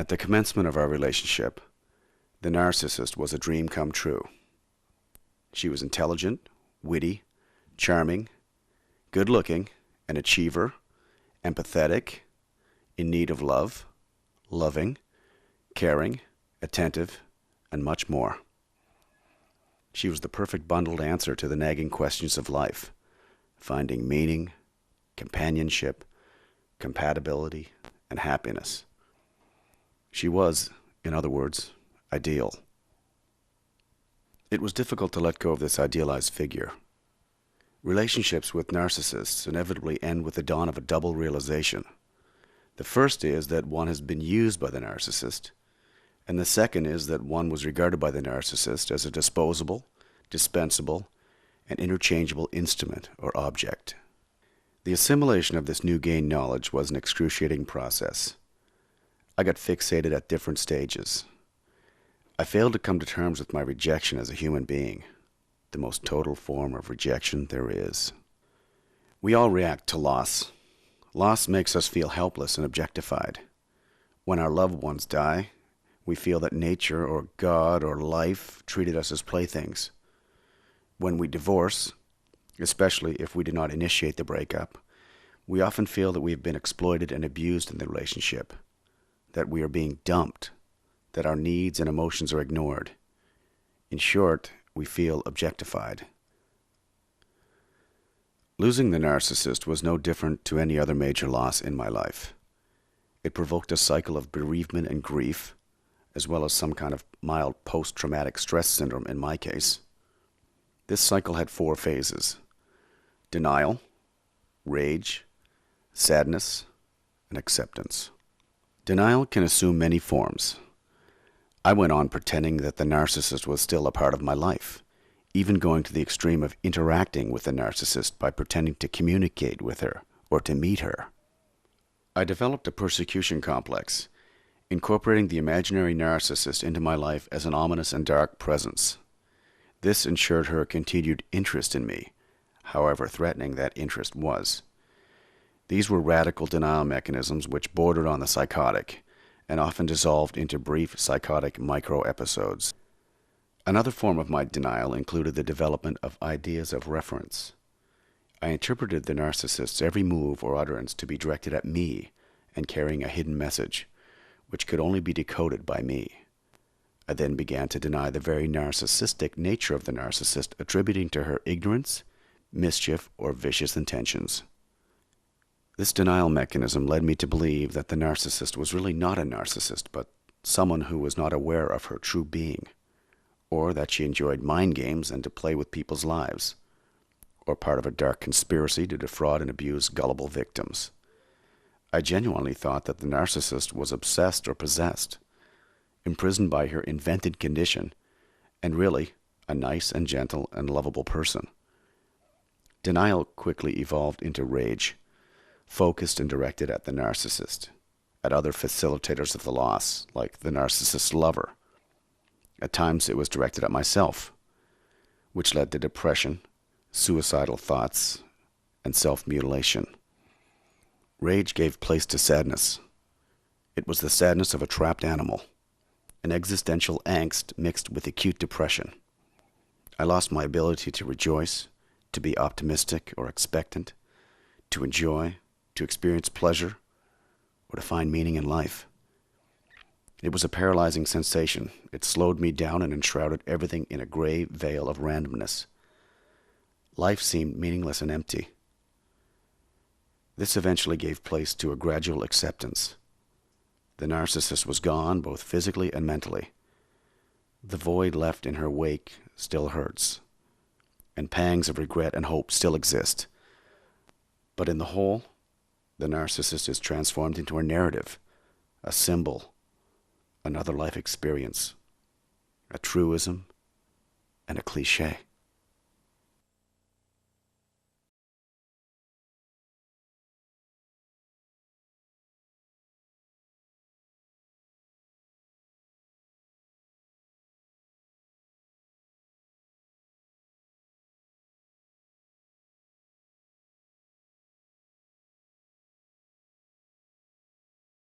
At the commencement of our relationship, the narcissist was a dream come true. She was intelligent, witty, charming, good-looking, an achiever, empathetic, in need of love, loving, caring, attentive, and much more. She was the perfect bundled answer to the nagging questions of life, finding meaning, companionship, compatibility, and happiness. She was, in other words, ideal. It was difficult to let go of this idealized figure. Relationships with narcissists inevitably end with the dawn of a double realization. The first is that one has been used by the narcissist, and the second is that one was regarded by the narcissist as a disposable, dispensable, and interchangeable instrument or object. The assimilation of this new gained knowledge was an excruciating process. I got fixated at different stages. I failed to come to terms with my rejection as a human being, the most total form of rejection there is. We all react to loss. Loss makes us feel helpless and objectified. When our loved ones die, we feel that nature or God or life treated us as playthings. When we divorce, especially if we did not initiate the breakup, we often feel that we have been exploited and abused in the relationship, that we are being dumped, that our needs and emotions are ignored. In short, we feel objectified. Losing the narcissist was no different to any other major loss in my life. It provoked a cycle of bereavement and grief, as well as some kind of mild post-traumatic stress syndrome in my case. This cycle had 4 phases: denial, rage, sadness, and acceptance. Denial can assume many forms. I went on pretending that the narcissist was still a part of my life, even going to the extreme of interacting with the narcissist by pretending to communicate with her or to meet her. I developed a persecution complex, incorporating the imaginary narcissist into my life as an ominous and dark presence. This ensured her continued interest in me, however threatening that interest was. These were radical denial mechanisms which bordered on the psychotic and often dissolved into brief psychotic micro-episodes. Another form of my denial included the development of ideas of reference. I interpreted the narcissist's every move or utterance to be directed at me and carrying a hidden message, which could only be decoded by me. I then began to deny the very narcissistic nature of the narcissist, attributing to her ignorance, mischief, or vicious intentions. This denial mechanism led me to believe that the narcissist was really not a narcissist, but someone who was not aware of her true being, or that she enjoyed mind games and to play with people's lives, or part of a dark conspiracy to defraud and abuse gullible victims. I genuinely thought that the narcissist was obsessed or possessed, imprisoned by her invented condition, and really a nice and gentle and lovable person. Denial quickly evolved into rage, focused and directed at the narcissist, at other facilitators of the loss, like the narcissist's lover. At times it was directed at myself, which led to depression, suicidal thoughts, and self-mutilation. Rage gave place to sadness. It was the sadness of a trapped animal, an existential angst mixed with acute depression. I lost my ability to rejoice, to be optimistic or expectant, to enjoy, to experience pleasure, or to find meaning in life. It was a paralyzing sensation. It slowed me down and enshrouded everything in a gray veil of randomness. Life seemed meaningless and empty. This eventually gave place to a gradual acceptance. The narcissist was gone, both physically and mentally. The void left in her wake still hurts, and pangs of regret and hope still exist. But in the whole, the narcissist is transformed into a narrative, a symbol, another life experience, a truism, and a cliché.